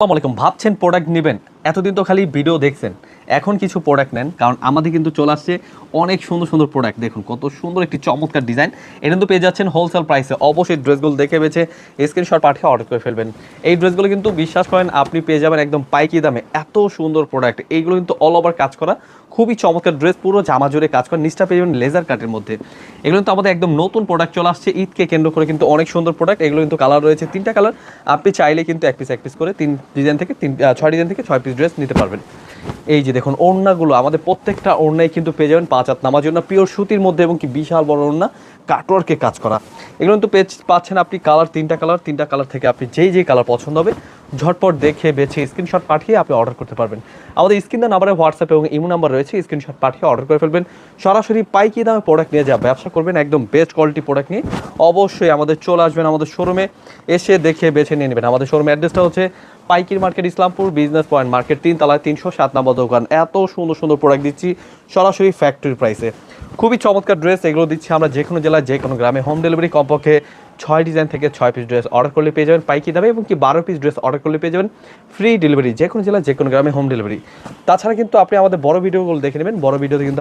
আসসালামু আলাইকুম। ভাবছেন প্রোডাক্ট নেবেন, এতদিন তো খালি ভিডিও দেখছেন, এখন কিছু প্রোডাক্ট নেন, কারণ আমাদের কিন্তু চলে আসছে অনেক সুন্দর সুন্দর প্রোডাক্ট। দেখুন কত সুন্দর একটি চমৎকার ডিজাইন, এটা কিন্তু পেয়ে যাচ্ছেন হোলসেল প্রাইসে। অবশ্যই ড্রেসগুলো দেখে বেছে স্ক্রিনশট পাঠিয়ে অর্ডার করে ফেলবেন। এই ড্রেসগুলো কিন্তু বিশ্বাস করেন আপনি পেয়ে যাবেন একদম পাইকি দামে। এত সুন্দর প্রোডাক্ট, এইগুলো কিন্তু অল ওভার কাজ করা, খুবই চমৎকার ড্রেস, পুরো জামা জুড়ে কাজ করা, নিচটা পেয়ে যাবেন লেজার কাটের মধ্যে। এগুলো কিন্তু আমাদের একদম নতুন প্রোডাক্ট চলে আসছে ঈদকে কেন্দ্র করে, কিন্তু অনেক সুন্দর প্রোডাক্ট। এগুলো কিন্তু কালার রয়েছে তিনটা কালার, আপনি চাইলে কিন্তু এক পিস করে তিন ডিজাইন থেকে ছয় ডিজাইন থেকে 6 পিস ড্রেস নিতে পারবেন। এই যে দেখুন ওড়নাগুলো, আমাদের প্রত্যেকটা ওড়নায় কিন্তু পেয়ে যাবেন 5 হাত নামার জন্য পিওর সুতির মধ্যে, এবং কি বিশাল বড় ওড়না কাটওয়ার্কে কাজ করা। এগুলো কিন্তু পাচ্ছেন আপনি কালার তিনটা কালার থেকে আপনি যেই কালার পছন্দ হবে ঝটপট দেখে বেছে স্ক্রিনশট পাঠিয়ে আপনি অর্ডার করতে পারবেন। আমাদের স্ক্রিন নাম্বারে হোয়াটসঅ্যাপ এবং ইমো নাম্বার রয়েছে, স্ক্রিনশট পাঠিয়ে অর্ডার করে ফেলবেন। সরাসরি পাইকি দামে প্রোডাক্ট নিয়ে যা ব্যবসা করবেন, একদম বেস্ট কোয়ালিটি প্রোডাক্ট নিয়ে অবশ্যই আমাদের চলে আসবেন, আমাদের শোরুমে এসে দেখে বেছে নিয়ে নেবেন। আমাদের শোরুমের অ্যাড্রেসটা হচ্ছে পাইকির market, Islampur business point market, 3 তলায় 307 নম্বর দোকান। এত সুন্দর সুন্দর প্রোডাক্ট দিচ্ছি সরাসরি ফ্যাক্টরি প্রাইসে, খুবই চমৎকার ড্রেস। এগুলো দিচ্ছি আমরা যে কোনো জেলায় যে কোনো গ্রামে হোম ডেলিভারি। কমপক্ষে 6 ডিজাইন থেকে 6 পিস ড্রেস অর্ডার করলে পেয়ে যাবেন পাইকি দামে, এবং কি 12 পিস ড্রেস অর্ডার করলে পেয়ে যাবেন ফ্রি ডেলিভারি, যে কোনো জেলায় যে কোনো গ্রামে হোম ডেলিভারি। তাছাড়া কিন্তু আপনি আমাদের বড় ভিডিওগুলো দেখে নেবেন, বড় ভিডিওতে কিন্তু